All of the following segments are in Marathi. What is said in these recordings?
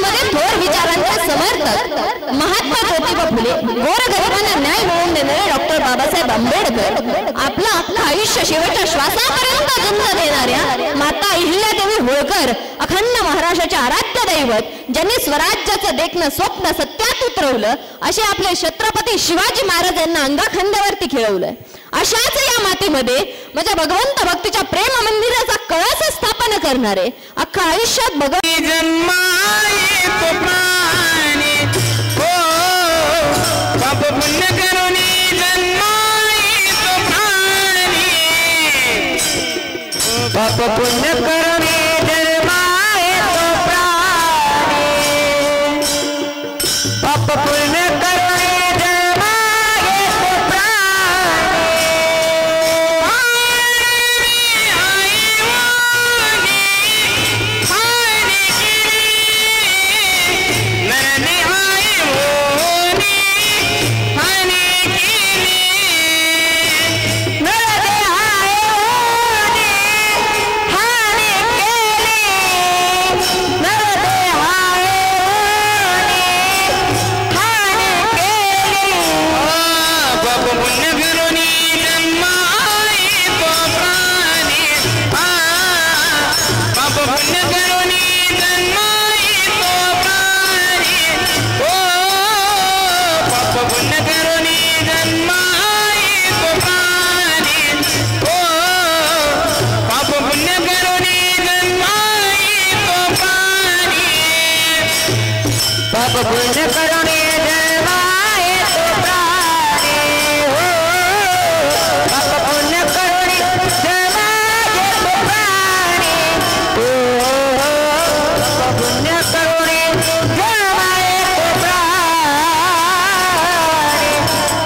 समाजामध्ये थोर विचारांचे समर्थक महात्मा ज्योतिबा फुले, गोरगरिबांना न्याय मिळवून देणारे डॉक्टर बाबासाहेब आंबेडकर, आपलं आयुष्य शेवटच्या श्वासापर्यंत जन्म देणाऱ्या माता अहिल्यादेवी होळकर, अखंड महाराष्ट्राचे आराध्य दैवत, ज्यांनी स्वराज्याचं देखणं स्वप्न सत्यात उतरवलं, असे आपले छत्रपती शिवाजी महाराज यांना अंगाखंड्यावरती खेळवलंय. अशाच या मातीमध्ये माझ्या भगवंत भक्तीच्या प्रेम मंदिराचा कळस स्थापन करणारे अख्खा आयुष्यात भगवंत पाप पुण्य करुणी जन्माये तो प्राणी, पाप पुण्य करुणी जन्माये तो प्राणी. पुण्य करुणी जन्माये तो प्राणी, पाप पुण्य करुणी जन्माये तो प्राणी, पाप पुण्य करुणी जन्माये तो प्राणी,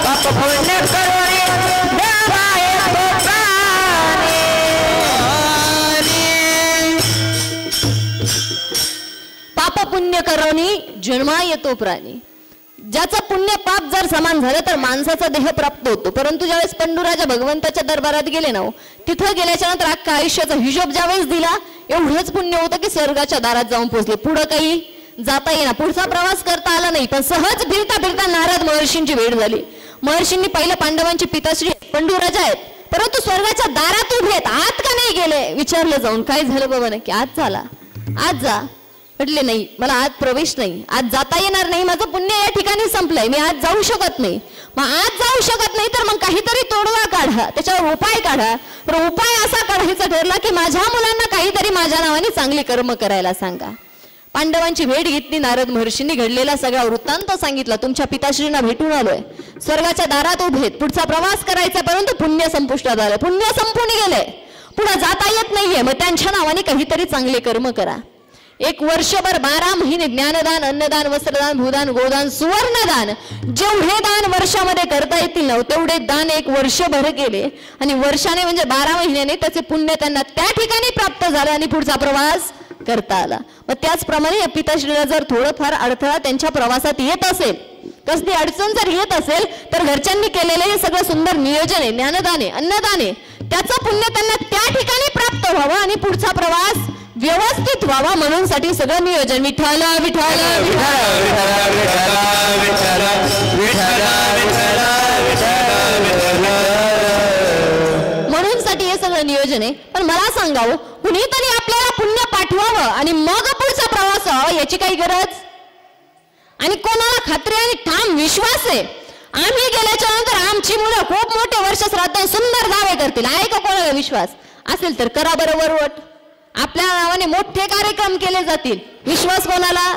पाप पुण्य करुणी जन्माये तो प्राणी. पाप पुण्य करुणी जन्मा येतो प्राणी. ज्याचं पुण्य पाप जर समान झालं तर माणसाचा देह प्राप्त होतो. परंतु ज्यावेळेस पंडूराजा भगवंताच्या दरबारात गेले ना, तिथं गेल्याच्या नंतर अख्खा आयुष्याचा हिशोब ज्यावेळेस दिला, एवढंच पुण्य होतं की स्वर्गाच्या दारात जाऊन पोहोचले. पुढं काही जाता येईना, पुढचा प्रवास करता आला नाही. पण सहज फिरता फिरता नारद महर्षींची भेट झाली. महर्षींनी पहिलं पांडवांची पिताश्री पंडूराजा आहेत, परंतु स्वर्गाच्या दारात उभे आहेत, आत का नाही गेले विचारलं जाऊन. काय झालं बाबा नक्की? आत झाला, आत जा. म्हटले नाही, मला आत प्रवेश नाही, आत जाता येणार नाही, माझं पुण्य या ठिकाणी संपलंय, मी आत जाऊ शकत नाही. मग आत जाऊ शकत नाही तर मग काहीतरी तोडगा काढा, त्याच्यावर उपाय काढा. तर उपाय असा काढायचा ठरला की माझ्या मुलांना काहीतरी माझ्या नावाने चांगली कर्म करायला सांगा. पांडवांची भेट घेतली. नारद महर्षींनी घडलेला सगळा वृत्तांत सांगितला. तुमच्या पिताश्रींना भेटून आलोय, स्वर्गाच्या दारात उभेत, पुढचा प्रवास करायचा, परंतु पुण्य संपुष्टात आलं, पुण्य संपून गेलंय, पुढे जाता येत नाहीये. मग त्यांच्या नावाने काहीतरी चांगले कर्म करा. एक वर्षभर 12 महिने ज्ञानदान, अन्नदान, वस्त्रदान, भूदान, गोदान, सुवर्णदान, जेवढे दान वर्षामध्ये करता येतील ना तेवढे दान एक वर्षभर केले. आणि वर्षाने म्हणजे 12 महिन्याने त्याचे पुण्य त्यांना त्या ठिकाणी प्राप्त झालं आणि पुढचा प्रवास करता आला. मग त्याचप्रमाणे या पिताश्रीला जर थोडंफार अडथळा त्यांच्या प्रवासात येत असेल, कसली अडचण जर येत असेल, तर घरच्यांनी केलेले हे सगळं सुंदर नियोजन आहे, ज्ञानदाने, अन्नदाने, त्याचं पुण्य त्यांना त्या ठिकाणी प्राप्त व्हावं आणि पुढचा प्रवास व्यवस्थित व्हावा म्हणून साठी सगळं नियोजन. विठ्ठल विठ्ठल म्हणून साठी हे सगळं नियोजन आहे. पण मला सांगावं, कुणीतरी आपल्याला पुण्य पाठवावं आणि मग पुढचा प्रवास व्हावा याची काही गरज? आणि कोणाला खात्री आणि ठाम विश्वास आहे आम्ही गेल्याच्या नंतर आमची मुलं खूप मोठे वर्ष श्राद्ध सुंदर दावे करतील, आहे का कोणाला विश्वास असेल तर करा बरोबर वट. आपल्या नावाने मोठे कार्यक्रम केले जातील, विश्वास कोणाला?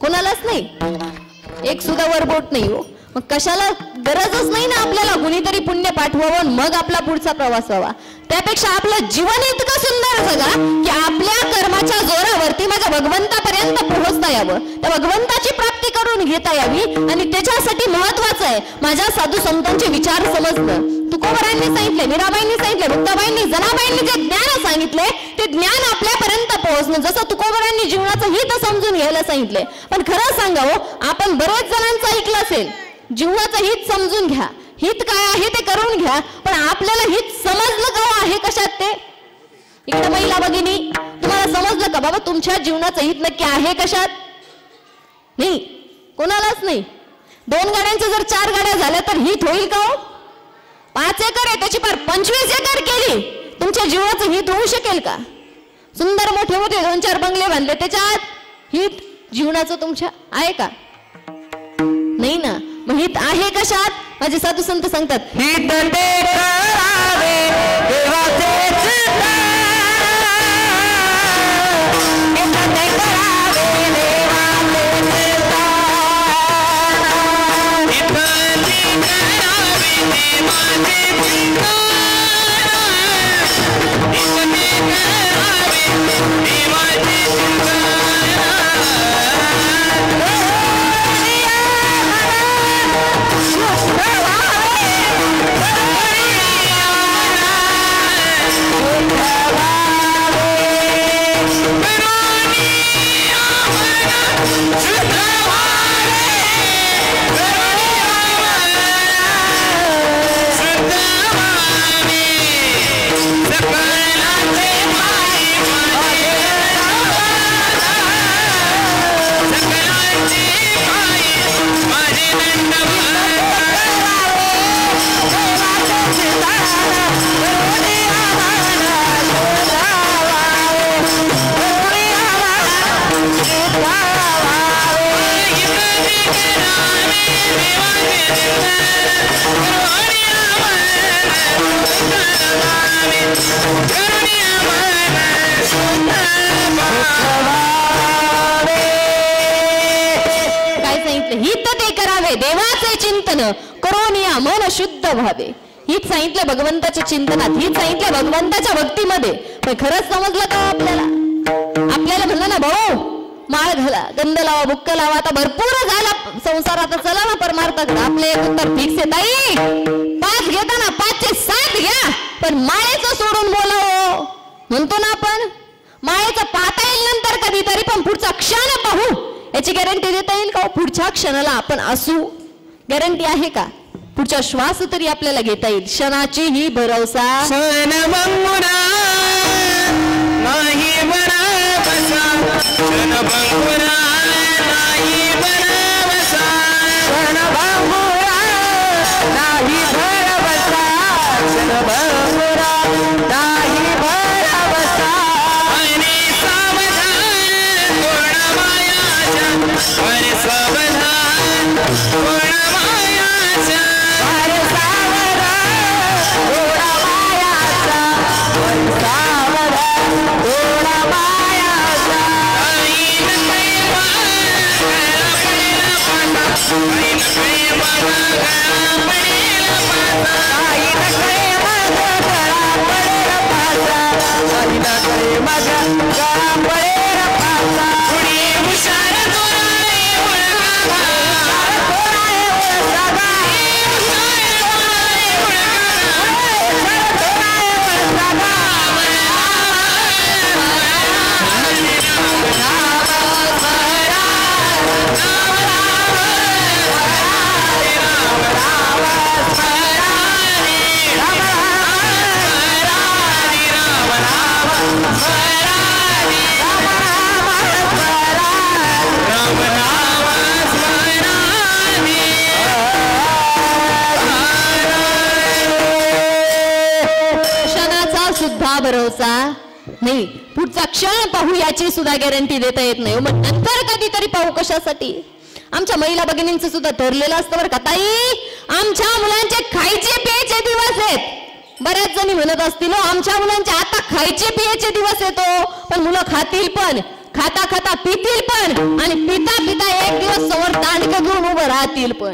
कोणालाच नाही, एक सुद्धा वरबोट नाही हो. मग कशाला? गरजच नाही ना आपल्याला कुणीतरी पुण्य पाठवावं मग आपला पुढचा प्रवास व्हावा. त्यापेक्षा आपलं जीवन इतकं सुंदर जगा की आपल्या कर्माच्या जोरावरती माझ्या भगवंतापर्यंत पोहोचता यावं, त्या भगवंताची प्राप्ती करून घेता यावी. आणि त्याच्यासाठी महत्वाचं आहे माझ्या साधू संतांचे विचार समजणं. तुकोबरायांनी सांगितले, मीराबाईंनी सांगितले, मुक्ताबाईंनी, जनाबाईंनी जे ज्ञान सांगितले ते ज्ञान आपल्यापर्यंत पोहोचणं. जसं तुकोबरायांनी जीवनाचं हित समजून घ्यायला सांगितले. पण खरं सांगावं, आपण बरेच जणांचं ऐकलं असेल, जीवनाचं हित समजून घ्या, हित काय आहे ते करून घ्या, पण आपल्याला हित समजलं का आहे कशात ते? इकडे महिला भगिनी, तुम्हाला समजलं का बाबा तुमच्या जीवनाचं हित नक्की आहे कशात? नाही, कोणालाच नाही. 2 गाड्यांच्या जर 4 गाड्या झाल्या तर हित होईल का हो? 5 एकर आहे त्याची पार 25 एकर केली, तुमच्या जीवाचं हित होऊ शकेल का? सुंदर मोठे मोठे 2-4 बंगले बांधले, त्याच्यात हित जीवनाचं तुमच्या आहे का? नाही ना. मग हित आहे कशात? माझे साधू संत सांगतात, हित ते करावे देवाचे चिंतन, हित ते करावे देवाचे चिंतन, हित ते करावे देवाचे चिंतन, हित ते करावे देवाचे चिंतन. देवाचे चिंतन करून या मन शुद्ध व्हावे. हीच सांगितलं भगवंताच्या चिंतनात, हीच सांगितलं भगवंताच्या भक्तीमध्ये. पण खरंच समजलं का आपल्याला? आपल्याला म्हणलं ना भाऊ माळ घाला, गंध लावा, बुक्क लावा, आता भरपूर झाला संसार, आता चला ना परमार्थाकडे. आपले एक उत्तर फिक्स आहे ताई, 5 घेताना 5चे 7 घ्या, पण माळेचं सोडून बोलावं म्हणतो ना आपण. माळेचं पाहता येईल नंतर कधीतरी, पण पुढचा क्षण पाहू याची गॅरंटी देता येईल का? पुढच्या क्षणाला आपण असू, गॅरंटी आहे का? पुढचा श्वास तरी आपल्याला घेता येईल, क्षणाची ही भरवसा. क्षण भंगुरा नाही बरा बसा, क्षण भंगुरा नाही बरा बसा, क्षण भंगुरा नाही बरा बसा, क्षण भंगुरा नाही बरा बसा. आणि सावधान पूर्ण मायाच्या, आणि सावधान पूर्ण मायाच्या, आणि सावधान पूर्ण मायाच्या, आणि सावधान पूर्ण मायाच्या. आईन प्रेमा गळा पडेल पाटा, आईन प्रेमा गळा पडेल पाटा, आईन प्रेमा गळा पडेल पाटा, आईन प्रेमा गळा पडेल पाटा. पुढे हुशार तोराळे ओळखावा, तोराळे ओळखावा, हुशार तोराळे ओळखावा, तोराळे ओळखावा. क्षणाचा सुद्धा भरोसा नाही, पुढचा क्षण पाहू याची सुद्धा गॅरंटी देता येत नाही. मग नंतर कधीतरी पाहू कशासाठी? आमच्या महिला भगिनींचं सुद्धा ठरलेलं असतं बरं का ताई, आमच्या मुलांचे खायचे प्यायचे दिवस आहेत. बऱ्याच जणी म्हणत असतील आमच्या मुलांचे आता खायचे प्यायचे दिवस येतो, पण मुलं खातील पण, खाता खाता पितील पण, आणि पिता पिता एक दिवस समोर दांडकं घेऊन उभं राहतील पण.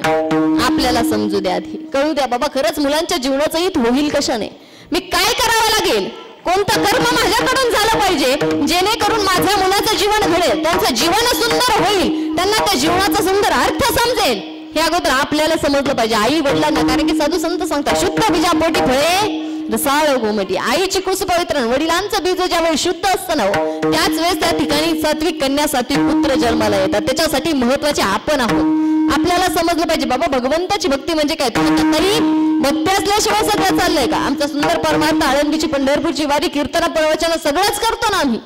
आपल्याला समजू द्या, आधी कळू द्या बाबा, खरंच मुलांच्या जीवनाचं हित होईल कशाने? मी काय करावं लागेल? कोणतं कर्म माझ्याकडून झालं पाहिजे जेणेकरून माझ्या मुलाचं जीवन घडेल, त्यांचं जीवन सुंदर होईल, त्यांना त्या जीवनाचा सुंदर अर्थ समजेल, हे अगोदर आपल्याला समजलं पाहिजे. आई वडिलांना, कारण की साधू संत सांगतात शुद्ध बीजापोटी फळे रसाळ गोमटी. आईची कुस पवित्र, वडिलांचं बीज ज्यावेळी शुद्ध असतं ना त्याच वेळेस त्या ठिकाणी सात्विक कन्या सात्विक पुत्र जन्माला येतात. त्याच्यासाठी महत्वाचे आपण आहोत. आपल्याला समजलं पाहिजे बाबा भगवंताची भक्ती म्हणजे काय. तरी भक्ती असल्याशिवाय सगळं चाललंय का? आमचा सुंदर परमार्थ आळंदीची पंढरपूरची वारी कीर्तन प्रवचन सगळंच करतो ना आम्ही,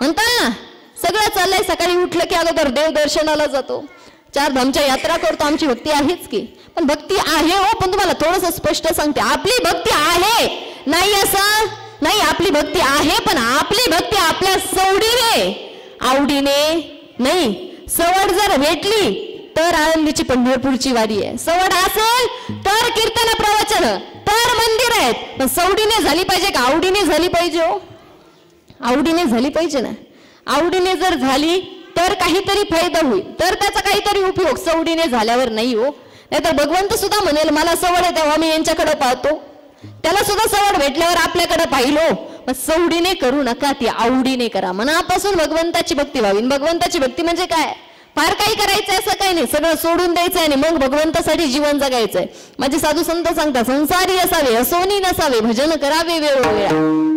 म्हणता ना सगळं चाललंय. सकाळी उठलं की अगोदर देव दर्शनाला जातो, चारधामच्या यात्रा करतो, आमची भक्ती आहेच की. पण भक्ती आहे हो, पण तुम्हाला थोडस स्पष्ट सांगते, आपली भक्ती आहे नाही असं नाही. आपली भक्ती आहे, पण आपली भक्ती आपल्या सवडीने आवडीने नाही. सवड जर भेटली तर आळंदीची पंढरपूरची वारी आहे. सवड असेल तर कीर्तन प्रवचन, तर मंदिर आहेत. पण सवडीने झाली पाहिजे का आवडीने झाली पाहिजे हो? आवडीने झाली पाहिजे ना. आवडीने जर झाली तर काहीतरी फायदा होईल, तर त्याचा काहीतरी उपयोग. सवडीने झाल्यावर नाही हो. नाहीतर भगवंत सुद्धा म्हणेल मला सवड आहे तेव्हा मी यांच्याकडे पाहतो. त्याला सुद्धा सवड भेटल्यावर आपल्याकडे पाहिलो. पण सवडीने करू नका, ती आवडीने करा. मनापासून भगवंताची भक्ती व्हावी. भगवंताची भक्ती म्हणजे काय? फार काही करायचंय असं काही नाही, सगळं सोडून द्यायचंय आणि मग भगवंतासाठी जीवन जगायचंय. माझे साधू संत सांगतात, संसारी असावे असोनी नसावे, भजन करावे वेळोवेळा.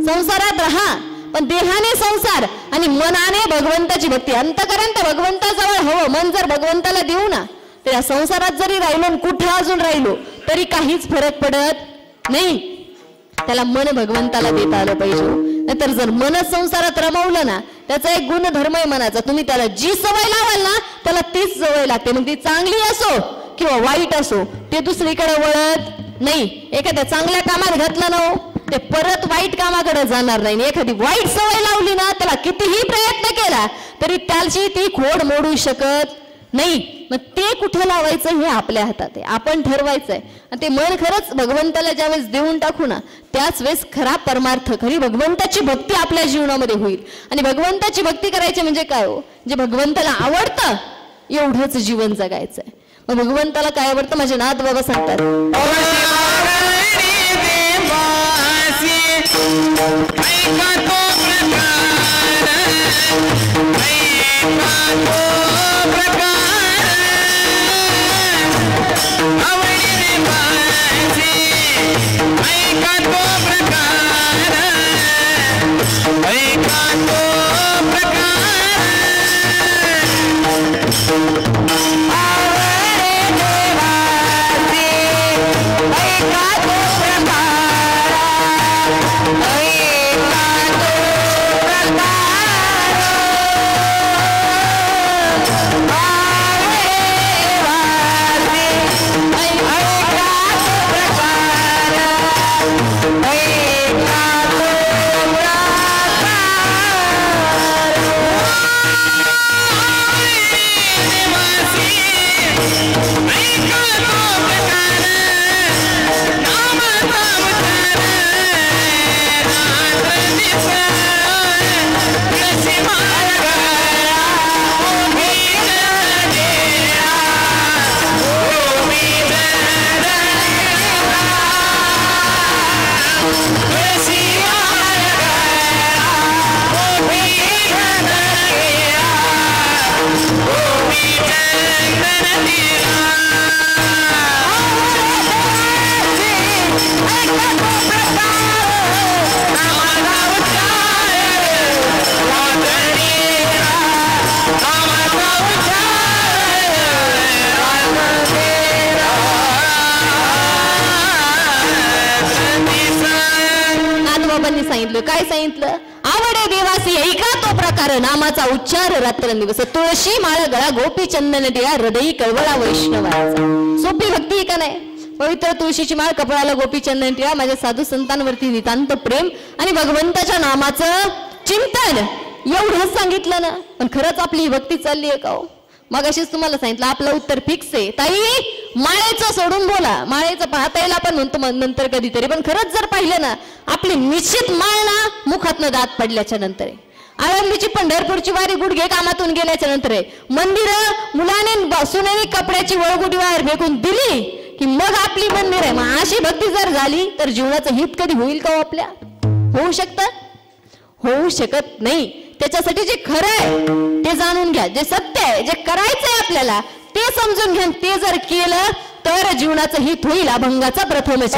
संसारात राहा पण देहाने संसार आणि मनाने भगवंताची भक्ती. अंतकरण तर भगवंताजवळ हवं. मन जर भगवंताला देऊ ना, तर या संसारात जरी राहिलो कुठं अजून राहिलो तरी काहीच फरक पडत नाही. त्याला मन भगवंताला देता आलं पाहिजे. नाहीतर जर मन संसारात रमवलं ना, त्याचा एक गुणधर्म आहे मनाचा, तुम्ही त्याला जी सवय लावाल ना त्याला तीच सवय लागते. मग ती चांगली असो किंवा वाईट असो, ते दुसरीकडे वळत नाही. एखाद्या चांगल्या कामात घातलं ना ते परत वाईट कामाकडे जाणार नाही. एखादी वाईट सवय लावली ना, त्याला कितीही प्रयत्न केला तरी त्याची ती खोड मोडू शकत नाही. मग ते कुठं लावायचं हे आपल्या हातात आहे, आपण ठरवायचंय. आणि ते मन खरंच भगवंताला ज्यावेळेस देऊन टाकू ना, त्याच वेळेस खरा परमार्थ, खरी भगवंताची भक्ती आपल्या जीवनामध्ये होईल. आणि भगवंताची भक्ती करायची म्हणजे काय हो? जे भगवंताला आवडतं एवढंच जीवन जगायचंय. मग भगवंताला काय आवडतं? माझे नाथ बाबा सांगतात, सांगितलं काय सांगितलं? आवडे देवासी ऐका तो प्रकार, नामाचा उच्चार रात्रंदिवस. तुळशी माळ गळा गोपी चंदन टिळा, हृदयी कळवळा वैष्णवाचा. सोपी भक्ती का नाही? पवित्र तुळशीची माळ, कपाळाला गोपी चंदन टिळा, माझ्या साधू संतांवरती नितांत प्रेम आणि भगवंताच्या नामाचं चिंतन, एवढंच सांगितलं ना. पण खरंच आपली भक्ती चालली आहे का हो? मग अशीच तुम्हाला सांगितलं आपलं उत्तर फिक्स आहे. ताई माळेचं सोडून बोला, माळेचं पाहता येईल आपण म्हणतो नंतर कधीतरी, पण खरंच जर पाहिलं ना आपली निश्चित माळ ना मुखातनं दात पडल्याच्या नंतर आहे. आळंदीची पंढरपूरची वारी गुडघे कामातून गेल्याच्या नंतर आहे. मंदिरं मुलाने सुनेने कपड्याची वळगुडी बाहेर फेकून दिली की मग आपली मंदिर आहे. मग अशी भक्ती जर झाली तर जीवनाचं हित कधी होईल का हो आपल्या? होऊ शकतं? होऊ शकत नाही. त्याच्यासाठी जे खरं आहे ते जाणून घ्या, जे सत्य आहे, जे करायचंय आपल्याला ते समजून घ्या. ते जर केलं तर जीवनाचं हित होईल. अभंगाचा प्रथमच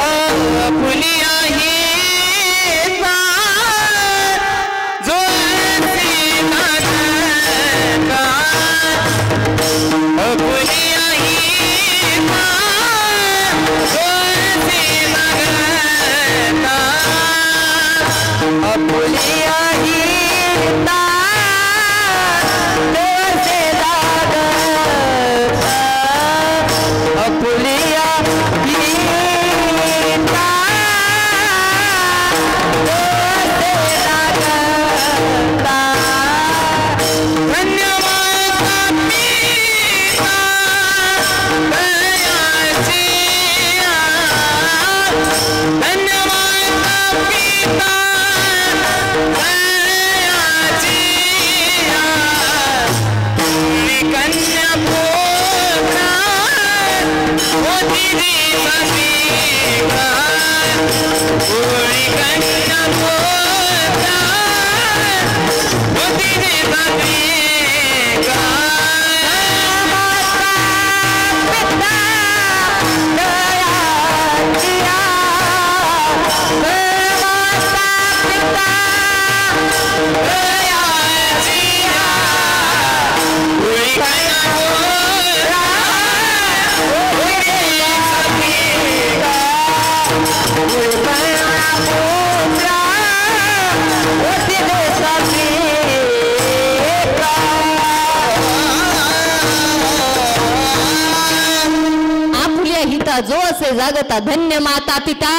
पुत्रा जो असे जागता धन्य माता पिता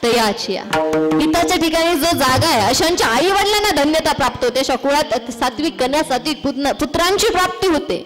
तयाची. पिताच्या ठिकाणी जो जागा आहे अशांच्या आई वडिलांना धन्यता प्राप्त होते. अशा कुळात सात्विक कन्या सात्विक पुत्रांची प्राप्ती होते.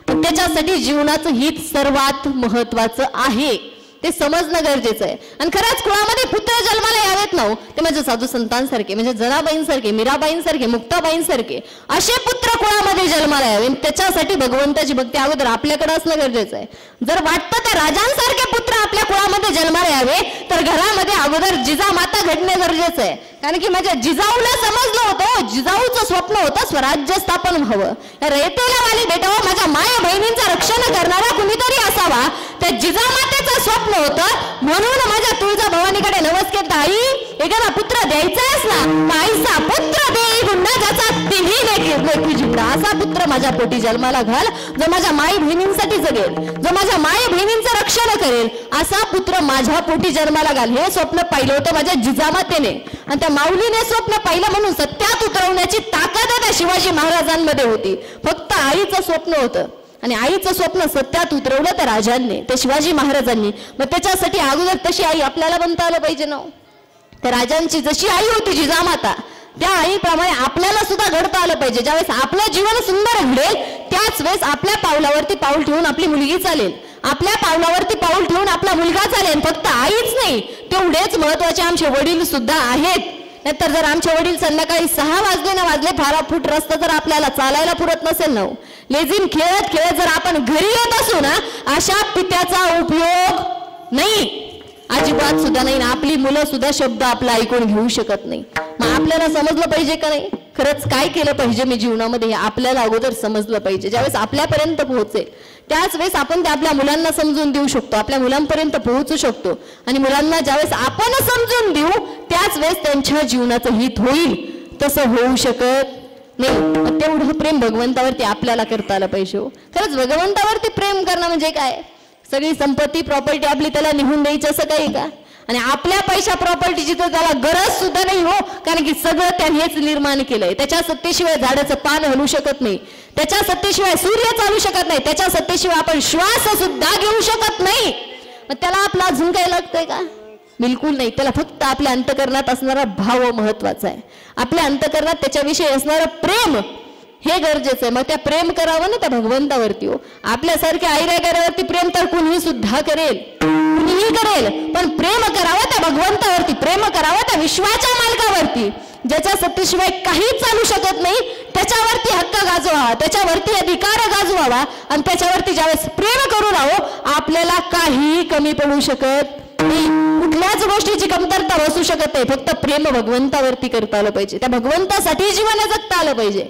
पण त्याच्यासाठी जीवनाचं हित सर्वात महत्वाचं आहे, ते समजणं गरजेचं आहे. आणि खरंच कुळामध्ये पुत्र जन्माला यावेत ना, ते म्हणजे साधू संतांसारखे, म्हणजे जनाबाईंसारखे, मीराबाईंसारखे, मुक्ताबाईंसारखे असे पुत्र कुळामध्ये जन्माला यावे. त्याच्यासाठी भगवंताची भक्ती अगोदर आपल्याकडे असणं गरजेचं आहे. जर वाटतं त्या राजांसारखे पुत्र आपल्या कुळामध्ये जन्माला यावे तर घरामध्ये अगोदर जिजामाता घडणे गरजेचं आहे. कारण की माझ्या जिजाऊला समजलं होतं, जिजाऊचं स्वप्न होतं स्वराज्य स्थापन व्हावं, रयतेला वाली भेटावं, माझ्या माया बहिणींचं रक्षण करणारा कुणीतरी असावा. त्या जिजामातेचं स्वप्न होतं. म्हणून माझ्या तुळजा भवानीकडे नवस केलं, आई एखादा पुत्र द्यायचाच ना, आईचा पुत्र देई गुन्हा ज्याचा तिन्ही लेखी जिंकला, असा पुत्र माझ्या पोटी जन्माला घाल, जो माझ्या माई बहिणींसाठी जगेल, जो माझ्या माई बहिणींचं रक्षण करेल, असा पुत्र माझ्या पोटी जन्माला घाल. हे स्वप्न पाहिलं होतं माझ्या जिजामातेने. आणि त्या माऊलीने स्वप्न पाहिलं म्हणून सत्यात उतरवण्याची ताकद त्या शिवाजी महाराजांमध्ये होती. फक्त आईचं स्वप्न होतं आणि आईचं स्वप्न सत्यात उतरवलं त्या राजांनी, त्या शिवाजी महाराजांनी. मग त्याच्यासाठी अगोदर तशी आई आपल्याला बनता आलं पाहिजे ना. त्या राजांची जशी आई होती जिजामाता, त्या आईप्रमाणे आपल्याला सुद्धा घडता आलं पाहिजे. ज्यावेळेस आपलं जीवन सुंदर घडेल त्याच वेळेस आपल्या पावलावरती पाऊल ठेवून आपली मुलगी चालेल, आपल्या पावलावरती पाऊल ठेवून आपला मुलगा चालेल. फक्त आईच नाही, तेवढेच महत्वाचे आमचे वडील सुद्धा आहेत. नाहीतर जर आमचे वडील संध्याकाळी 6 वाजले ना वाजले, 12 फूट रस्ता जर आपल्याला चालायला पुरत नसेल ना, लेझिम खेळत खेळत जर आपण घरी येत असू ना, अशा पित्याचा उपयोग नाही, अजिबात सुद्धा नाही. आपली मुलं सुद्धा शब्द आपला ऐकून घेऊ शकत नाही. मग आपल्याला समजलं पाहिजे का नाही, खरंच काय केलं पाहिजे मी जीवनामध्ये, हे आपल्याला अगोदर समजलं पाहिजे. ज्यावेळेस आपल्यापर्यंत पोहोचेल त्याच वेळेस आपण ते आपल्या मुलांना समजून देऊ शकतो, आपल्या मुलांपर्यंत पोहोचू शकतो. आणि मुलांना ज्यावेळेस आपण समजून देऊ त्याच वेळेस त्यांच्या जीवनाचं हित होईल. तसं होऊ शकत नाही. तेवढं प्रेम भगवंतावरती आपल्याला करता आलं पाहिजे. खरंच भगवंतावरती प्रेम करणं म्हणजे काय, सगळी संपत्ती प्रॉपर्टी आपली त्याला निघून द्यायची असं काही का. आणि आपल्या पैसा प्रॉपर्टीची तर त्याला गरज सुद्धा नाही हो, कारण की सगळं त्यानेच निर्माण केलंय. त्याच्या सत्तेशिवाय झाडाचं पान हलू शकत नाही, त्याच्या सत्तेशिवाय सूर्य चालू शकत नाही, त्याच्या सत्तेशिवाय आपण श्वास सुद्धा घेऊ शकत नाही. मग त्याला आपला अजून काय लागतंय का, बिलकुल नाही. त्याला फक्त आपल्या अंतकरणात असणारा भाव महत्वाचा आहे, आपल्या अंतकरणात त्याच्याविषयी असणारं प्रेम हे गरजेचं आहे. मग त्या प्रेम करावं ना त्या भगवंतावरती हो. आपल्यासारख्या आईरागाऱ्यावरती प्रेम तर कुणीही सुद्धा करेल, कुणीही करेल, पण प्रेम करावं त्या भगवंतावरती, प्रेम करावं त्या विश्वाच्या मालकावरती, ज्याच्या सत्तेशिवाय काहीच चालू शकत नाही. त्याच्यावरती हक्क गाजवावा, त्याच्यावरती अधिकार गाजवावा. आणि त्याच्यावरती ज्यावेळेस प्रेम करून आहो आपल्याला काही कमी पडू शकत नाही, कुठल्याच गोष्टीची कमतरता बसू शकत नाही. फक्त प्रेम भगवंतावरती करता आलं पाहिजे, त्या भगवंतासाठी जीवन जगता आलं पाहिजे.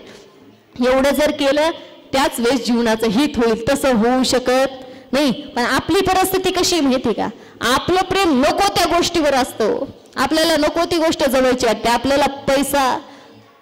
एवढं जर केलं त्याच वेळेस जीवनाचं हित होईल. तसं होऊ शकत नाही. पण आपली परिस्थिती कशी माहिती का, आपलं प्रेम नको त्या गोष्टीवर असतं. आपल्याला नको ती गोष्ट जवळची वाटते, आपल्याला पैसा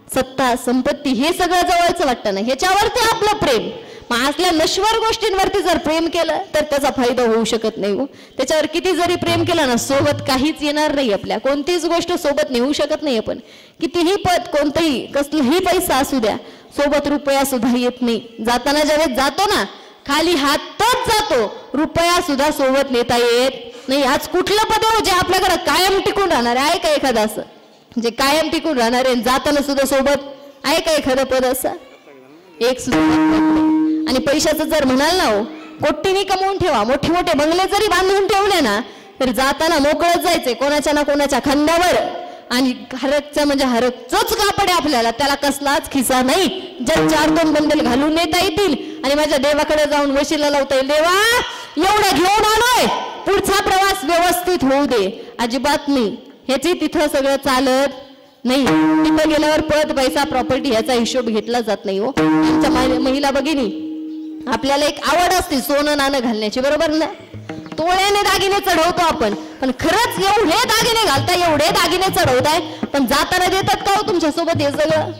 सत्ता संपत्ती हे सगळं जवळचं वाटतं ना, ह्याच्यावरती आपलं प्रेम. मग असल्या नश्वर गोष्टींवरती जर प्रेम केलं तर त्याचा फायदा होऊ शकत नाही हो. त्याच्यावर किती जरी प्रेम केलं ना, सोबत काहीच येणार नाही. आपल्या कोणतीच गोष्ट सोबत नेऊ शकत नाही आपण. कितीही पद, कोणतंही कसलंही पैसा असू द्या, सोबत रुपया सुद्धा येत नाही. जाताना ज्यावेळेस जातो ना खाली हातच जातो, रुपया सुद्धा सोबत नेता येत नाही. आज कुठलं पद हो जे आपल्याकडे कायम टिकून राहणार आहे का, एखादं असं जे कायम टिकून राहणार आहे जाताना सुद्धा सोबत आहे का एखादं पद असं, एक सुद्धा. आणि पैशाचं जर म्हणाल ना हो, कोटीनी कमवून ठेवा, मोठे मोठे बंगले जरी बांधून ठेवले ना तर जाताना मोकळत जायचे कोणाच्या ना कोणाच्या खांद्यावर. आणि हरकचं म्हणजे हरकचंच कापड आहे आपल्याला, त्याला कसलाच खिसा नाही. जर 4-2 बंडल घालून नेता येतील आणि माझ्या देवाकडे जाऊन वशीला लावता येईल, देवा एवढं घेऊन आलोय, पुढचा प्रवास व्यवस्थित होऊ दे. अजिबात नाही, ह्याची तिथं सगळं चालत नाही. तिथं गेल्यावर पद पैसा प्रॉपर्टी ह्याचा हिशोब घेतला जात नाही हो. आमच्या महिला भगिनी आपल्याला एक आवड असते सोनं नाणं घालण्याची, बरोबर ना, तोळ्याने दागिने चढवतो आपण. पण खरंच एवढे दागिने घालताय, एवढे दागिने चढवताय, पण जाताना देतात का हो तुमच्या सोबत हे सगळं?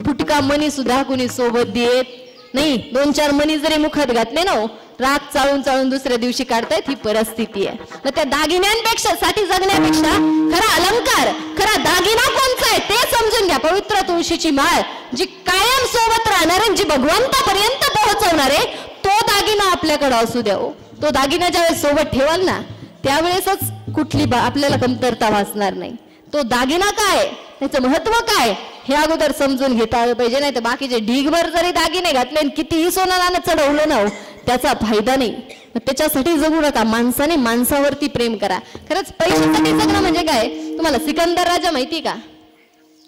फुटका मनी सुद्धा कुणी सोबत देत नाही. 2-4 मनी जरी मुखात घातले ना, राग चाळून चाळून दुसऱ्या दिवशी काढतायत, ही परिस्थिती आहे. मग त्या दागिन्यांपेक्षा साठी जगण्यापेक्षा खरा अलंकार, खरा दागिना कोणचा आहे ते समजून घ्या. पवित्र तुळशीची माळ जी कायम सोबत राहणार आहे, जी भगवंतापर्यंत पोहोचवणार आहे, तो दागिना आपल्याकडे असू द्या हो. तो दागिना ज्यावेळेस सोबत ठेवाल ना त्यावेळेसच कुठली आपल्याला कमतरता भासणार नाही. तो दागिना काय, त्याचं महत्व काय हे अगोदर समजून घेता आलं पाहिजे. नाही तर बाकीचे ढीगभर जरी दागिने घातले आणि कितीही सोनं नाणं चढवलं ना त्याचा फायदा नाही. त्याच्यासाठी जगू नका. माणसाने माणसावरती प्रेम करा. खरंच पैशासाठी जगणं म्हणजे काय. तुम्हाला सिकंदर राजा माहिती का.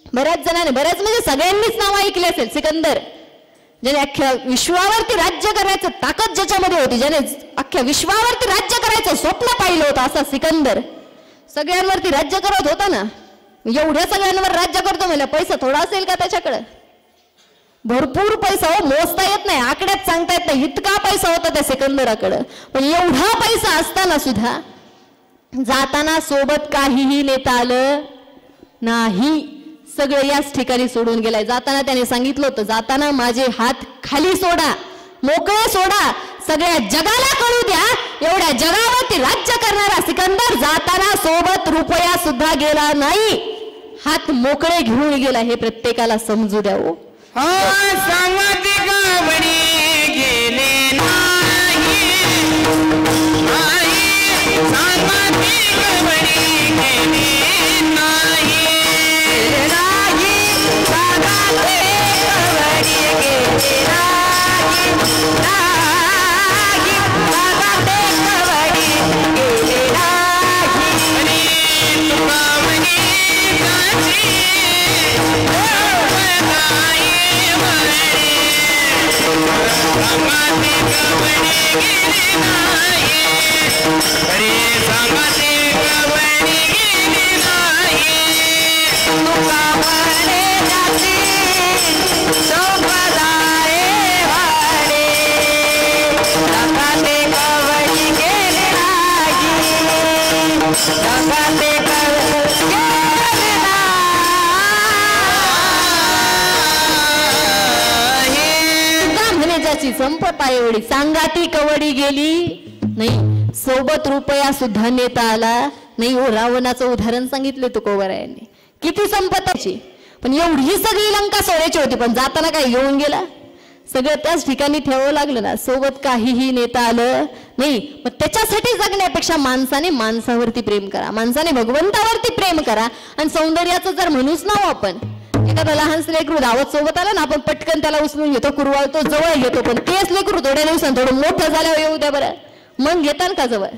बऱ्याच जणांनी बऱ्याच म्हणजे सगळ्यांनीच नाव ऐकले असेल. सिकंदर ज्याने अख्ख्या विश्वावरती राज्य करायचं ताकद ज्याच्यामध्ये होती, ज्याने अख्ख्या विश्वावरती राज्य करायचं स्वप्न पाहिलं होतं असा सिकंदर सगळ्यांवरती राज्य करत होता ना. एवढ्या सगळ्यांवर राज्य करतो म्हणजे पैसा थोडा असेल का त्याच्याकडे. भरपूर पैसा हो, मोजता येत नाही, आकड्यात सांगता येत नाही इतका पैसा होता त्या सिकंदराकडे. पण एवढा पैसा असताना सुद्धा जाताना सोबत काहीही नेता आलं नाही. सगळं याच ठिकाणी सोडून गेलाय. जाताना त्याने सांगितलं होतं, जाताना माझे हात खाली सोडा, मोकळे सोडा, सगळ्या जगाला कळू द्या. एवढ्या जगावरती राज्य करणारा सिकंदर जाताना सोबत रुपया सुद्धा गेला नाही, हात मोकळे घेऊन गेला. हे प्रत्येकाला समजू द्यावं. संपत एवढी सांगाती कवडी गेली नाही, सोबत रुपया सुद्धा नेता आला नाही. ओ रावणाचं उदाहरण सांगितलं तुकोबरायांनी. किती संपताची, पण एवढी सगळी लंका सोडायची होती, पण जाताना काय घेऊन गेला. सगळं त्याच ठिकाणी ठेवावं लागलं ना. सोबत काहीही नेता आलं नाही. मग त्याच्यासाठी जगण्यापेक्षा माणसाने माणसावरती प्रेम करा, माणसाने भगवंतावरती प्रेम करा. आणि सौंदर्याचं जर म्हणूच ना आपण, एखादा लहान लेकरू धावत सोबत आला ना, आपण पटकन त्याला उचलून घेतो, कुरवाळतो, जवळ घेतो. पण तेच लेकरू थोड्या दिवसांनी थोडं मोठं झाल्यावर येऊ द्या बरं, मग घेताल का जवळ.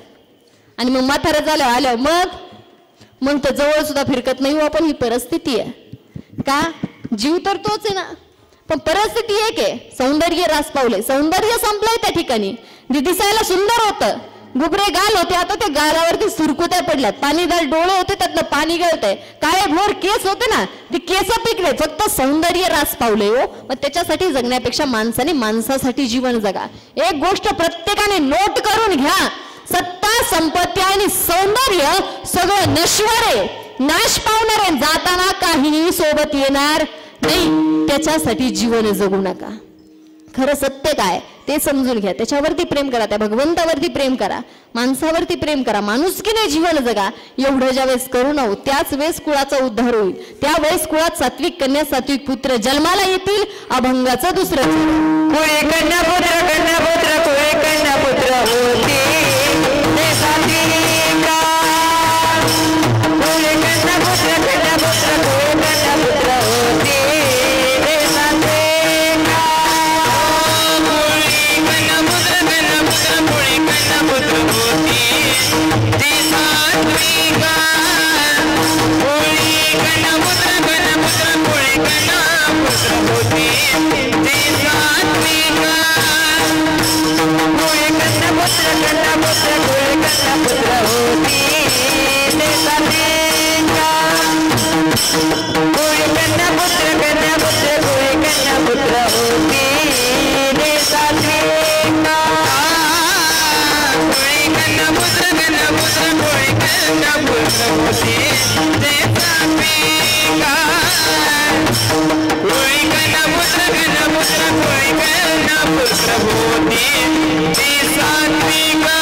आणि मग म्हातारं झाल्यावर आल्यावर मग तर जवळ सुद्धा फिरकत नाही. आपण ही परिस्थिती आहे का. जीव तर तोच आहे ना, पण परिस्थिती एक आहे. सौंदर्य रास पावले, सौंदर्य संपलंय त्या ठिकाणी. दिसायला सुंदर होतं, गुबरे गाल होते, आता त्या गालावरती सुरकुत्या पडल्यात. पाणीदार डोळे होते, त्यातलं पाणी गळतंय. काळे भोर केस होते ना, ते केस पिकले. फक्त सौंदर्य रास पावले हो. मग त्याच्यासाठी जगण्यापेक्षा माणसाने माणसासाठी जीवन जगा. एक गोष्ट प्रत्येकाने नोट करून घ्या, सत्ता, संपत्ती आणि सौंदर्य सगळं नश्वर आहे, नाश पावणार आहे. जाताना काहीही सोबत येणार नाही. त्याच्यासाठी जीवन जगू नका. खरं सत्य काय ते समजून घ्या, त्याच्यावरती प्रेम करा, त्या भगवंतावरती प्रेम करा, माणसावरती प्रेम करा, माणुसकीने जीवन जगा. एवढं ज्या वेळेस करू नये त्याच वेळेस कुळाचा उद्धार होईल. त्यावेळेस कुळात सात्विक कन्या सात्विक पुत्र जन्माला येतील. अभंगाचं दुसरं कुळे कन्या पुत्र कन्या पुत्र कुळे कन्या पुत्र होते ते सात्विका. कुळे कन्या पुत्र कन्या पुत्र कुळे कन्या पुत्र होते ते सात्विका. कुळे कन्या पुत्र कन्या पुत्र कुळे कन्या पुत्र होते ते सात्विका. कुळे कन्या पुत्र कन्या पुत्र कुळे कन्या पुत्र होते ते सात्विका. कुळे कन्या पुत्र कन्या पुत्र कुळे कन्या पुत्र होते ते सात्विका. कुळे कन्या पुत्र कन्या पुत्र कुळे कन्या पुत्र होते ते सात्विका. कुळे कन्या पुत्र कन्या पुत्र कुळे कन्या पुत्र होते ते सात्विका. कुळे कन्या पुत्र कन्या पुत्र कुळे कन्या पुत्र होते ते सात्विका.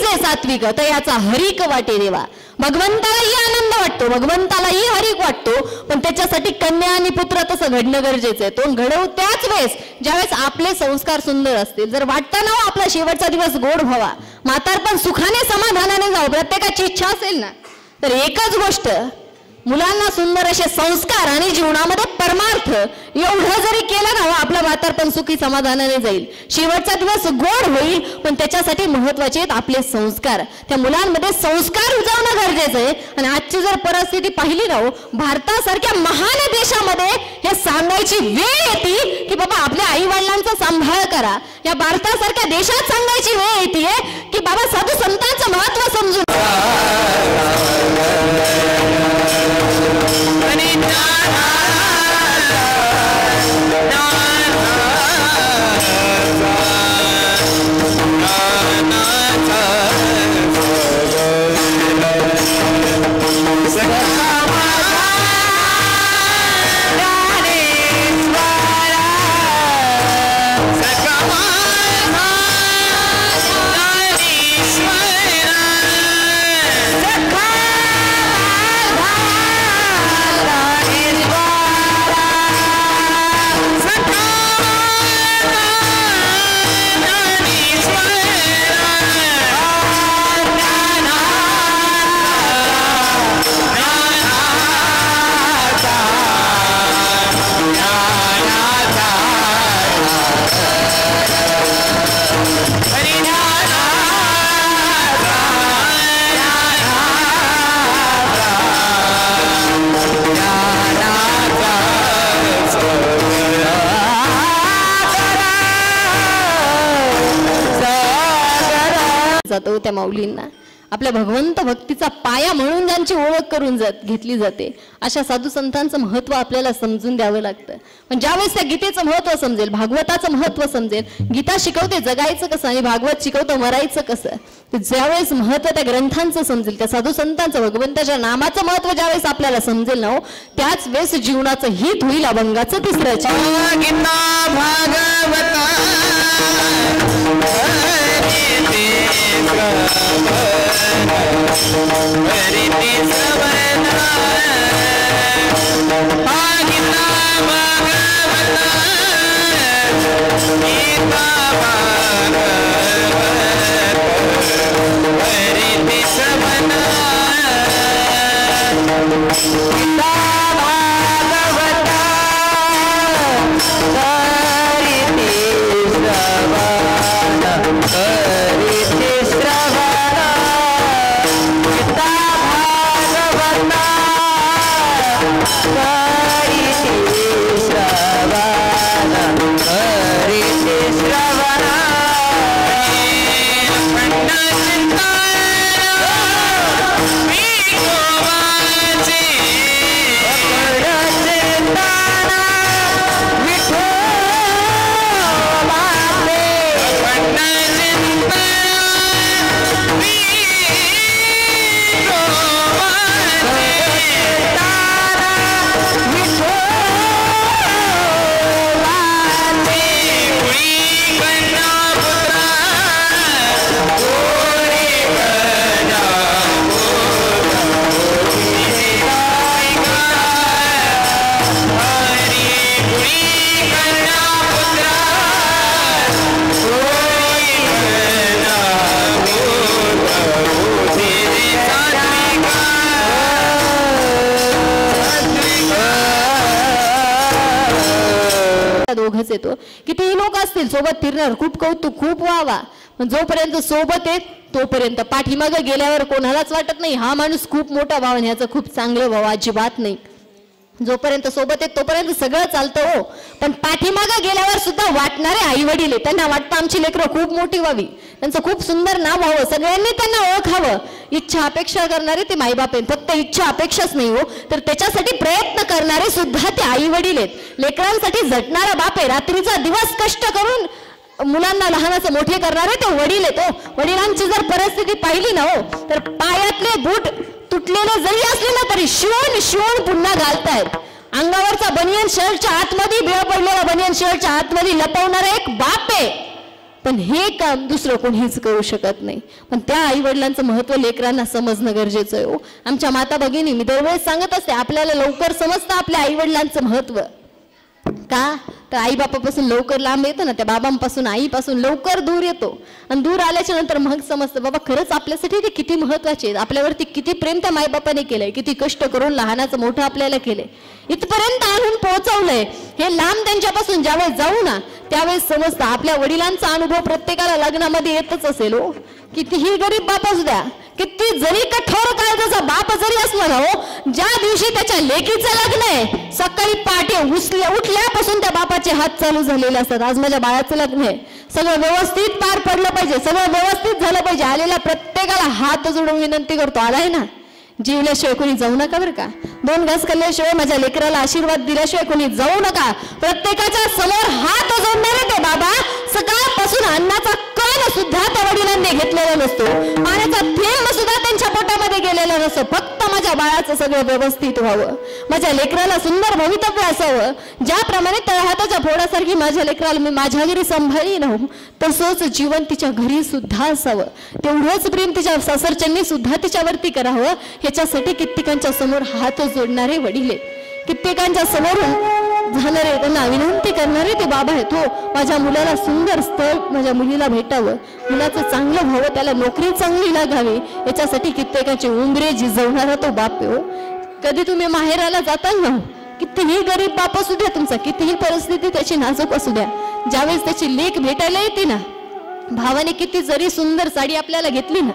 जे सात्विक तयाचा हरिक वाटे देवा. भगवंतालाही आनंद वाटतो, भगवंतालाही हरिक वाटतो, पण त्याच्यासाठी कन्या आणि पुत्र तसं घडणं गरजेचं आहे. तो घडवू त्याच वेळेस ज्यावेळेस आपले संस्कार सुंदर असतील. जर वाटतं ना आपला शेवटचा दिवस गोड व्हावा, म्हातारपण सुखाने समाधानाने जावं, प्रत्येकाची इच्छा असेल ना, तर एकच गोष्ट, मुलांना सुंदर असे संस्कार आणि जीवनामध्ये परमार्थ एवढं जरी केलं ना आपलं म्हातारपण सुखी समाधानाने जाईल. शेवटचा दिवस गोड होईल, पण त्याच्यासाठी महत्वाचे आहेत आपले संस्कार. त्या मुलांमध्ये संस्कार रुजवणं गरजेचं आहे. आणि आजची जर परिस्थिती पाहिली ना, भारतासारख्या महान देशामध्ये हे सांगायची वेळ येते की बाबा आपल्या आई वडिलांचा सांभाळ करा. या भारतासारख्या देशात सांगायची वेळ येते की बाबा साधू संतांचं महत्व समजून जातो. त्या माऊलींना आपल्या भगवंत भक्तीचा पाया म्हणून ज्यांची ओळख करून घेतली जाते, अशा साधू संतांचं महत्व आपल्याला समजून द्यावं लागतं. पण ज्यावेळेस त्या गीतेचं महत्व समजेल, भागवताचं महत्व समजेल, गीता शिकवते जगायचं कसं आणि भागवत शिकवतं मरायचं कसं, ज्यावेळेस महत्व त्या ग्रंथांचं समजेल, त्या साधू संतांचं भगवंताच्या नामाचं महत्व ज्यावेळेस आपल्याला समजेल ना, त्याच वेळेस जीवनाचं हित होईल. अभंगाचं तिसरं दोघच येतो. कितीही लोक असतील सोबत फिरणार, खूप कौतुक, खूप वावा, पण जोपर्यंत सोबत येत तोपर्यंत पाठीमागे गेल्यावर कोणालाच वाटत नाही हा माणूस खूप मोठा भाव आणि ह्याचं खूप चांगलं भाव, अजिबात नाही. जोपर्यंत सोबत येत तोपर्यंत सगळं चालतं हो, पण पाठीमागे गेल्यावर सुद्धा वाटणारे आई वडील आहेत. त्यांना वाटतं आमची लेकरं खूप मोठी व्हावी, त्यांचं खूप सुंदर नाव व्हावं, सगळ्यांनी त्यांना ओळखावं. इच्छा अपेक्षा करणारे ते मायबाप आहेत. फक्त इच्छा अपेक्षाच नाही हो, तर त्याच्यासाठी प्रयत्न करणारे सुद्धा ते आई वडील आहेत. लेकरांसाठी झटणारा बाप आहे. रात्रीचा दिवस कष्ट करून मुलांना लहानाचं मोठे करणारे ते वडील आहेत हो. वडिलांची जर परिस्थिती पाहिली ना हो, तर पायातले बूट तुटलेले जरी असले ना तरी शिवून शिवून पुन्हा घालतायत. अंगावरचा बनियन शर्टच्या आतमध्ये, बिळ पडलेला बनियन शर्टच्या आतमध्ये लपवणारा एक बाप आहे. पण हे काम दुसरं कोणीच करू शकत नाही. पण त्या आई वडिलांचं महत्व लेकरांना समजणं गरजेचं आहे. आमच्या माता भगिनी, मी दरवेळेस सांगत असते, आपल्याला लवकर समजतं आपल्या आई वडिलांचं महत्व. का तर आई बापापासून लवकर लांब येतो ना, त्या बाबांपासून आईपासून लवकर दूर येतो. आणि दूर आल्याच्या नंतर मग समजतं बाबा खरंच आपल्यासाठी ते किती महत्वाचे आहेत, आपल्यावरती किती प्रेम त्या मायबापाने केलंय, किती कष्ट करून लहानाचं मोठं आपल्याला केलंय, इथपर्यंत आणून पोहोचवलंय. हे लांब त्यांच्यापासून ज्यावेळेस जाऊ ना त्यावेळेस समजतं. आपल्या वडिलांचा अनुभव प्रत्येकाला लग्नामध्ये येतच असेल. कितीही गरीब बाप असू द्या, किती जरी कठोर काळजाचा बाप जरी असला ना, ज्या दिवशी त्याच्या लेकीचं लग्न आहे सकाळी पहाटे उठल्यापासून त्या बापाचे हात चालू झालेले असतात. आज माझ्या बाळाचं लग्न आहे, सगळं व्यवस्थित पार पडलं पाहिजे, सगळं व्यवस्थित झालं पाहिजे. आलेल्या प्रत्येकाला हात जोडून विनंती करतो, आलाय ना जीवल्याशिवाय कोणी जाऊ नका बरं का. 2 घास खाल्ल्याशिवाय, माझ्या लेकराला आशीर्वाद दिल्याशिवाय कोणी जाऊ नका. प्रत्येकाच्या समोर हात जोडणारे ते बाबा सकाळपासून अन्नाचा कण सुद्धा त्या वडिलांनी घेतलेला नसतो, पाण्याचा थेंब सुद्धा त्यांच्या पोटामध्ये गेलेला नसतो. फक्त माझ्या बाळाचं सगळं व्यवस्थित व्हावं, माझ्या लेकराला सुंदर भवितव्य असावं. ज्याप्रमाणे तळहाताच्या फोडासारखी माझ्या लेकराला मी माझ्या घरी सांभाळी ना, तसंच जीवन तिच्या घरी सुद्धा असावं. तेवढंच प्रेम तिच्या सासरच्यांनी सुद्धा तिच्यावरती करावं. ह्याच्यासाठी कित्येकांच्या समोर हात जोडणारे वडील आहेत, कित्येकांच्या समोरून जाणारे, त्यांना विनंती करणारे ते बाबा आहेत. माझ्या मुलाला सुंदर स्थळ माझ्या मुलीला भेटावं, मुलाचं चांगलं व्हावं, त्याला नोकरी चांगली लागावी, याच्यासाठी कित्येकाचे उंबरे झिजवणारा तो बाप आहे. कधी तुम्ही माहेराला जाताल ना, कितीही गरीब बाप असू द्या तुमचा, कितीही परिस्थिती त्याची नाजूक असू द्या, ज्यावेळेस त्याची लेक भेटायला येते ना, भावाने किती जरी सुंदर साडी आपल्याला घेतली ना,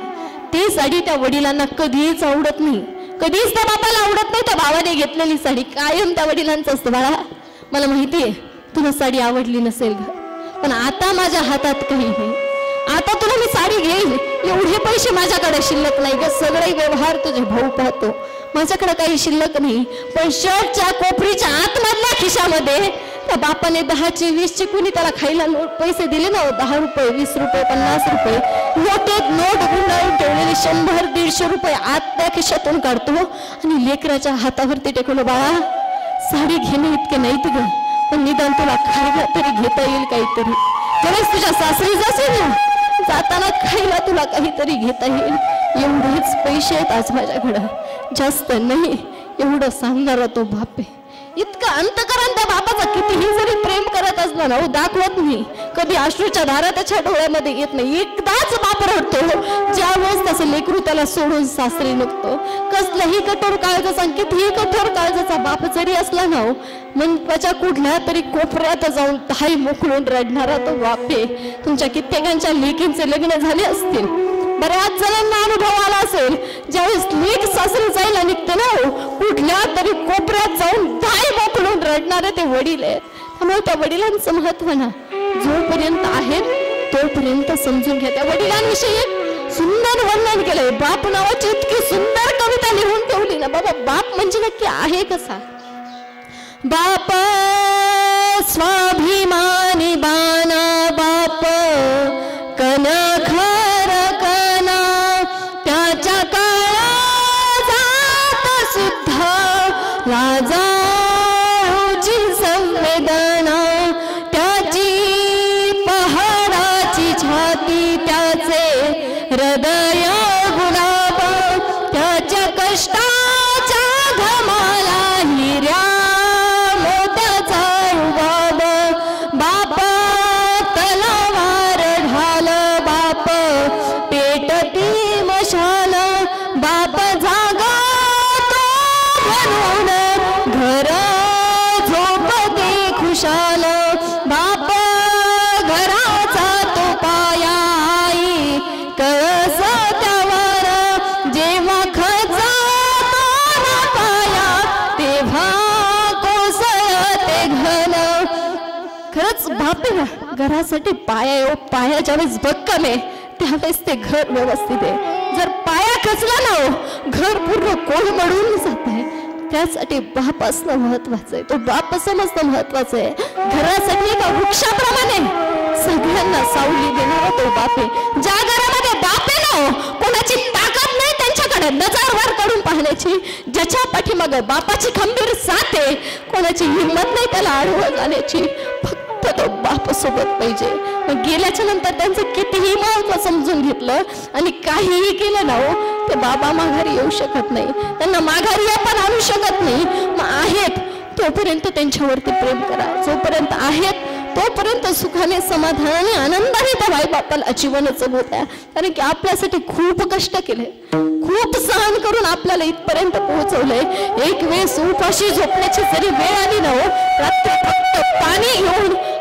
ती साडी त्या वडिलांना कधीच आवडत नाही, कधीच त्या बापाला आवडत नाही. त्या भावाने घेतलेली साडी कायम त्या वडिलांचं असतं. बाळा मला माहितीये तुला साडी आवडली नसेल ग, पण आता माझ्या हातात काही नाही, आता तुला मी साडी घेईल एवढे पैसे माझ्याकडे शिल्लक नाही ग, सगळे व्यवहार तुझे भाऊ पाहतो, माझ्याकडे काही शिल्लक नाही. पण शर्टच्या कोपरीच्या आतमधल्या खिशामध्ये त्या बापाने 10चे 20चे कुणी त्याला खायला पैसे दिले ना, 10 रुपये 20 रुपये 50 रुपये नोट गुंडाळून ठेवलेले 100-150 रुपये आत त्या खिशातून काढतो आणि लेकराच्या हातावरती टेकवलं, बाळा साडी घेणे इतके नाहीत ग, पण निदान तुला खायला तरी घेता येईल काहीतरी. खरंच तुझ्या सासरी जाशील ना, जाताना खायला तुला काहीतरी घेता येईल, एवढेच पैसे आहेत आज माझ्याकडं, जास्त नाही. एवढं सांगणारा तो बाप आहे. इतकं अंतकरण त्या बापाचं कितीही जरी प्रेम करत असलं ना, दाखवत नाही, कधी अश्रूच्या धारा त्याच्या डोळ्यामध्ये येत नाही. एकदाच बाप रडतो ज्यावेळेस त्याचं लेकरू त्याला सोडून सासरी निघतो. कसलाही कठोर काळजाचा, कितीही कठोर काळजाचा बाप जरी असला ना, मनपाच्या कुठल्या तरी कोपऱ्यात जाऊन हाय मोकळून रडणारा तो बाप आहे. तुमच्या कित्येकांच्या लेकींचे लग्न झाले असतील, बऱ्याच जणांना अनुभव आला असेल, ज्यावेळेस लेक सासरी जायला निघते ना, कुठल्या तरी कोपऱ्यात जाऊन दाय मोकळून रडणारे ते वडील आहेत. त्यामुळे त्या वडिलांचं महत्व ना जोपर्यंत आहे तोपर्यंत समजून घ्या. त्या वडिलांविषयी एक सुंदर वर्णन केलंय, बाप नावाची इतकी सुंदर कविता लिहून ठेवली ना. बाबा बाप म्हणजे नक्की आहे कसा? बाप स्वाभिमानी बाना, बाप कनखर कना, त्याच्या काळजात सुद्धा लाजाळूची संवेदना, त्याची पहाडाची छाती, त्याचे हृदय गुलाब, त्याच्या कष्टाच्या घमाला हिऱ्या मोत्याचा उबाब. बाप तलवार ढाल, बाप पेटती मशाल, बाप जागा तो बनवून घर झोपते खुशाल. बाप घराचा तो पाया, आई कळस त्यावर, जेव्हा खजातो ना पाया तेव्हा कोसळते घन. खरंच बाप आहे ना, घरासाठी पाया आहे. पाया ज्यावेळेस भक्कम आहे त्यावेळेस ते घर व्यवस्थित आहे. जर पाया खचला ना, घर पूर्ण कोलमडून जात आहे. त्यासाठी बाप असणं महत्वाचं आहे. तो बाप समजणं महत्वाचं आहे. घरासाठी एका वृक्षाप्रमाणे सगळ्यांना सावली देणारा तो बाप आहे. ज्या घरामध्ये बाप आहे ना, कोणाची ताकद नाही त्यांच्याकडे नजर वर काढून पाहण्याची, ज्याच्या पाठीमागे बापाची खंबीर साथ आहे, कोणाची हिंमत नाही त्याला आडवं जाण्याची. फक्त तो बाप बापासोबत पाहिजे. मग गेल्याच्या नंतर त्यांचं कितीही महत्व समजून घेतलं आणि काहीही केलं ना हो, ते बाबा माघारी येऊ शकत नाही. त्यांना माघारी आपण आणू शकत नाही. मग आहेत तोपर्यंत त्यांच्यावरती प्रेम करा. जोपर्यंत आहेत तोपर्यंत सुखाने, समाधानाने, आनंदाने त्या बाई बापाला जीवन जगू द्या. कारण की आपल्यासाठी खूप कष्ट केले, खूप सहन करून आपल्याला इथपर्यंत पोहोचवलंय. एक वेळेस उपाशी झोपण्याची जरी वेळ आली ना हो, रात्री फक्त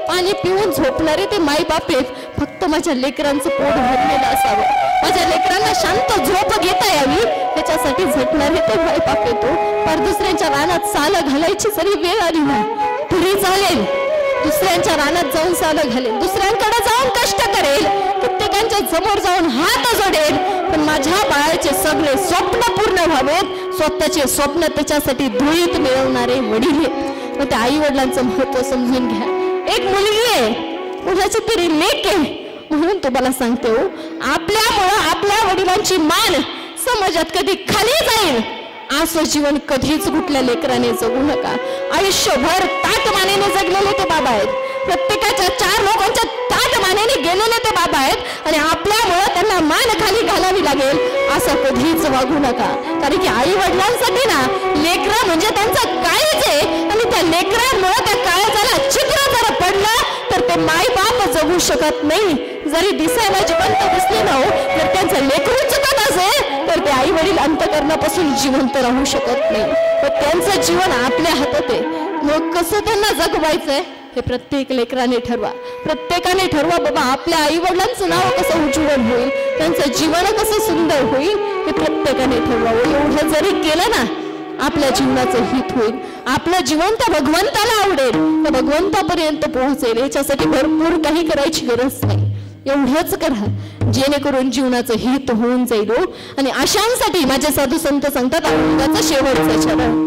पाणी पिऊन झोपणारे ते माई बाप आहेत. फक्त माझ्या लेकरांचं पोट भरलेलं असावं, माझ्या लेकरांना शांत झोप घेता यावी त्याच्यासाठी झटणारे ते माई बाप येतो. पर दुसऱ्यांच्या रानात सालं घालायची जरी वेळ आली ना तरी चालेल, दुसऱ्यांच्या रानात जाऊन सालं घालेल, दुसऱ्यांकडे जाऊन कष्ट करेल, कित्येकांच्या समोर जाऊन हात जोडेल, पण माझ्या बाळाचे सगळे स्वप्न पूर्ण व्हावेत. स्वतःचे स्वप्न त्याच्यासाठी धुळीत मिळवणारे वडील आहेत. मग त्या आई वडिलांचं महत्व समजून घ्या. एक मुलगी आहे, कुणाची तरी लेक आहे, म्हणून तुम्हाला सांगते हो, आपल्यामुळं आपल्या वडिलांची मान समाजात कधी खाली जाईल असं जीवन कधीच कुठल्या लेकराने जगू नका. आयुष्यभर ताटमानेने जगलेले ते बाबा आहेत, प्रत्येकाच्या 4 लोकांच्या ताटमानेने गेलेले ते बाबा आहेत आणि आपल्यामुळं त्यांना मान खाली घालावी लागेल असं कधीच वागू नका. कारण की आई वडिलांसाठी ना लेकरं म्हणजे त्यांचं काळीज आहे आणि त्या लेकरांमुळं त्या काळजाला चित्र जर पडलं तर ते माई बाप जगू शकत नाही. जरी दिसायला जिवंत दिसले ना हो, तर त्यांचं लेकरू चुकत असेल तर ते आई वडील अंतकरणापासून जिवंत राहू शकत नाही. पण त्यांचं जीवन आपल्या हातात आहे. मग कसं त्यांना जगवायचंय हे प्रत्येक लेकराने ठरवा, प्रत्येकाने ठरवा. बाबा आपल्या आई वडिलांचं नाव कसं उज्ज्वल होईल, त्यांचं जीवन कसं सुंदर होईल हे प्रत्येकाने ठरवावं. एवढं जरी केलं ना आपल्या जीवनाचं हित होईल, आपलं जीवन त्या भगवंताला आवडेल, त्या भगवंतापर्यंत पोहोचेल. याच्यासाठी भरपूर काही करायची गरज नाही. एवढंच करा जेणेकरून जीवनाचं हित होऊन जाईल. आणि अशांसाठी माझे साधू संत सांगतात आनंदाचं शेवटचं चरण.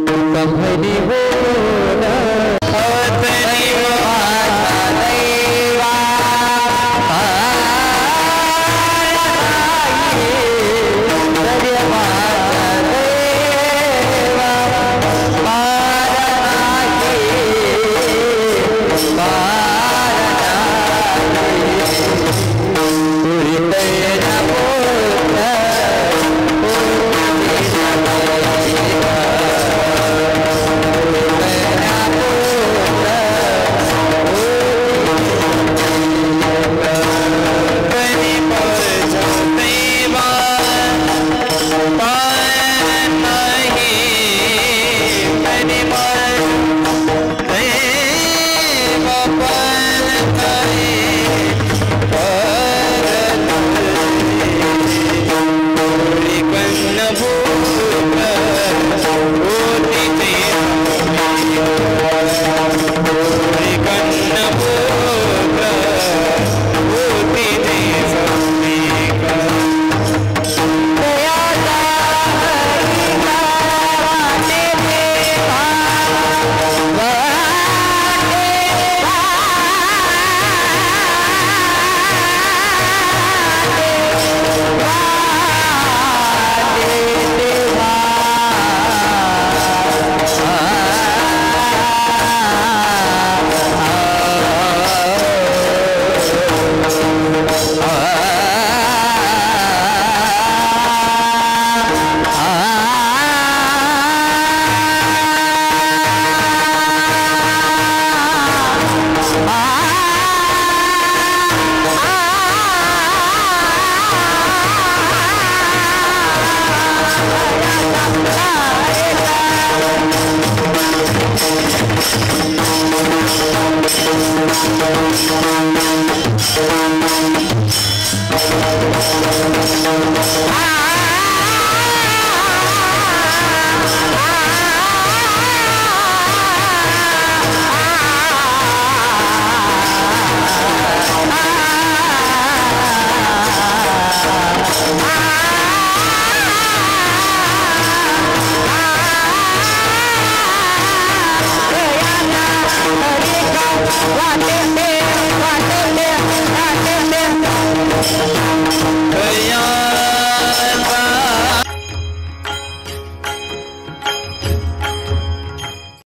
One